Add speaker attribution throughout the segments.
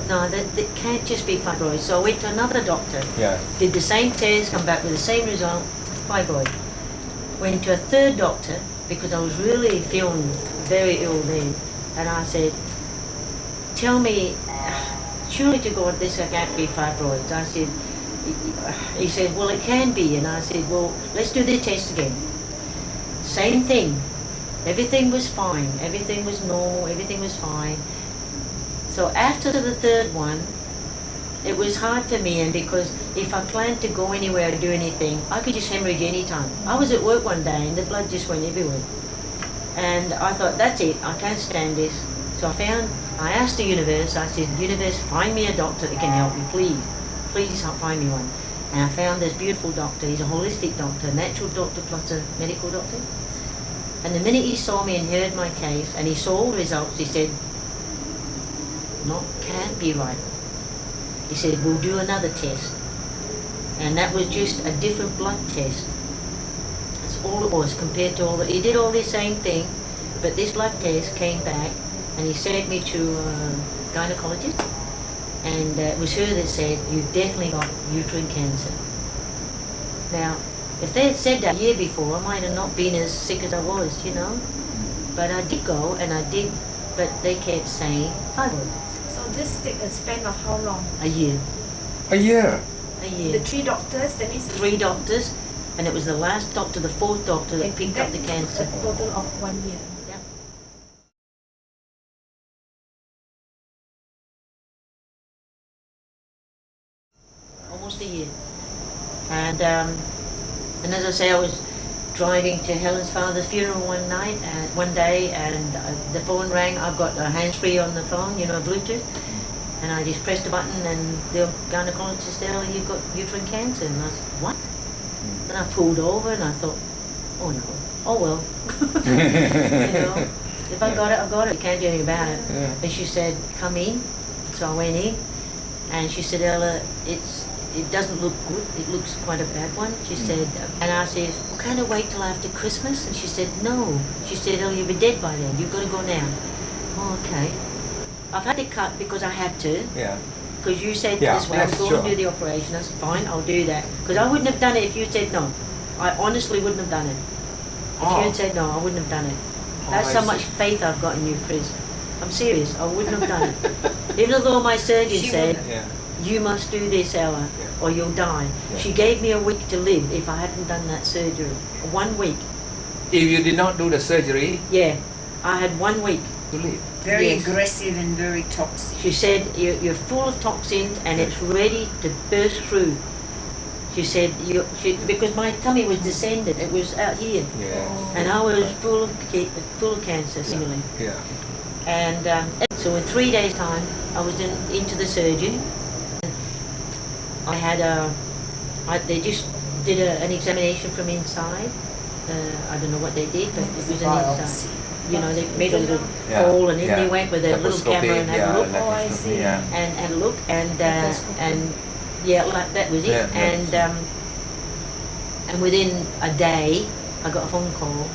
Speaker 1: no, that can't just be fibroid. So I went to another doctor,
Speaker 2: Yeah.
Speaker 1: did the same test, come back with the same result, fibroid. Went to a third doctor because I was really feeling very ill then, and I said, tell me, surely to God this can't be fibroids. I said, he said, well it can be, and I said, well let's do the test again. Same thing, everything was fine, everything was normal, everything was fine. So after the third one, it was hard for me, and because if I planned to go anywhere or do anything, I could just hemorrhage anytime. I was at work one day and the blood just went everywhere. And I thought, that's it, I can't stand this. So I asked the universe, I said, universe, find me a doctor that can help me, please. Please find me one. And I found this beautiful doctor. He's a holistic doctor, natural doctor plus a medical doctor. And the minute he saw me and heard my case, and he saw all the results, he said, no, can't be right. He said, we'll do another test. And that was just a different blood test. That's all it was compared to all the... He did all the same thing, but this blood test came back, and he sent me to a gynecologist. And it was her that said, you've definitely got uterine cancer. Now, if they had said that a year before, I might have not been as sick as I was, you know. But I did go, and I did, but they kept saying fibroid.
Speaker 3: So this took a span of how long?
Speaker 1: A year.
Speaker 2: A year?
Speaker 1: A year.
Speaker 3: The 3 doctors, that means...
Speaker 1: 3 doctors, and it was the last doctor, the 4th doctor, that picked up the cancer.
Speaker 3: A total of 1 year.
Speaker 1: Yeah. Almost a year. And as I say, I was driving to Helen's father's funeral one day, and the phone rang. I've got a hands-free on the phone, you know, Bluetooth, and I just pressed a button, and the gynecologist said, "Oh, you've got uterine cancer." And I said, "What?" And I pulled over, and I thought, "Oh no, oh well." You know, if I got it, I got it. You can't do anything about it.
Speaker 2: Yeah.
Speaker 1: And she said, "Come in." So I went in, and she said, "Ella, it doesn't look good. It looks quite a bad one." She said, and I said, "Well, can't I wait till after Christmas?" And she said, "No." She said, "Oh, you'll be dead by then. You've got to go now." Oh, okay. I've had it cut because I had to.
Speaker 2: Yeah.
Speaker 1: Because you said
Speaker 2: Yeah,
Speaker 1: this way,
Speaker 2: yes,
Speaker 1: I'll go
Speaker 2: sure.
Speaker 1: and do the operation. I said, fine, I'll do that. Because I wouldn't have done it if you said no. I honestly wouldn't have done it. If you had said no, I wouldn't have done it. That's how much faith I've got in you, Chris. I'm serious, I wouldn't have done it. Even though my surgeon said, you must do this, Ella, or you'll die.
Speaker 2: Yeah.
Speaker 1: She gave me a week to live if I hadn't done that surgery. 1 week.
Speaker 2: If you did not do the surgery,
Speaker 1: Yeah, I had 1 week.
Speaker 2: to live.
Speaker 4: Very
Speaker 1: Yes.
Speaker 4: aggressive and very toxic.
Speaker 1: She said, you're full of toxins and it's ready to burst through. She said, because my tummy was descended, it was out here.
Speaker 2: Yeah.
Speaker 1: And I was full of cancer, seemingly.
Speaker 2: Yeah.
Speaker 1: And so in 3 days' time, I was into the surgery. I had they just did an examination from inside. I don't know what they did, but it was an inside. You know, they made a little hole, and in they went with a little camera and had a look.
Speaker 3: Oh, I see.
Speaker 2: Yeah.
Speaker 1: And look, and yeah, like that was it.
Speaker 2: Yeah.
Speaker 1: And within a day, I got a phone call.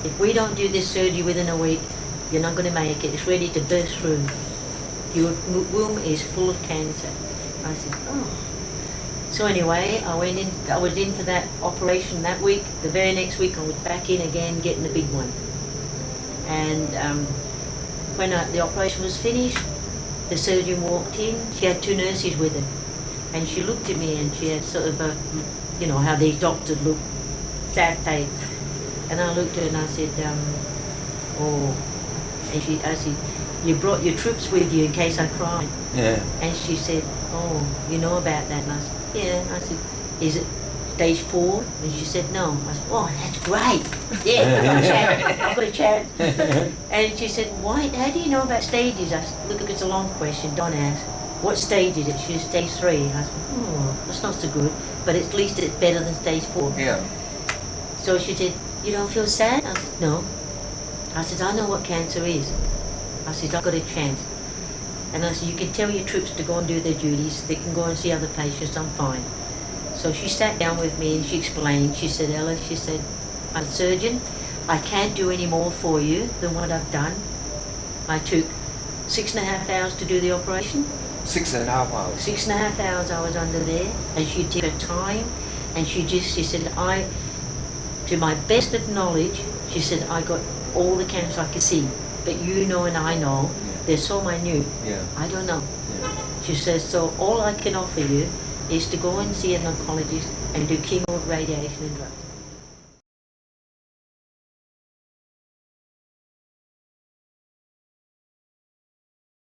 Speaker 1: If we don't do this surgery within a week, you're not going to make it. It's ready to burst through. Your womb is full of cancer. I said, oh. So anyway, I was in for that operation that week. The very next week, I was back in again, getting the big one. And when the operation was finished, the surgeon walked in. She had 2 nurses with her, and she looked at me, and she had sort of a, you know, how these doctors look, sad face. And I looked at her and I said, oh. And I said, you brought your troops with you in case I cried.
Speaker 2: Yeah.
Speaker 1: And she said, oh, you know about that? And I said, yeah. And I said, is it stage 4? And she said, no. I said, oh, that's great. Yeah, I've got a chance. And she said, why? How do you know about stages? I said, look, it's a long question, don't ask. What stage is it? She said, stage 3. I said, oh, that's not so good, but at least it's better than stage 4.
Speaker 2: Yeah.
Speaker 1: So she said, you don't feel sad? I said, no. I said, I know what cancer is. I said, I've got a chance. And I said, you can tell your troops to go and do their duties. They can go and see other patients. I'm fine. So she sat down with me and she explained. She said, Ella, she said, I'm a surgeon. I can't do any more for you than what I've done. I took 6.5 hours to do the operation.
Speaker 2: 6.5 hours.
Speaker 1: 6.5 hours I was under there, and she took her time, and she said, to my best of knowledge, she said, I got all the cancer I could see, but you know and I know, they're so minute,
Speaker 2: Yeah.
Speaker 1: I don't know.
Speaker 2: Yeah.
Speaker 1: She says, so all I can offer you is to go and see an oncologist and do chemo, radiation and drugs.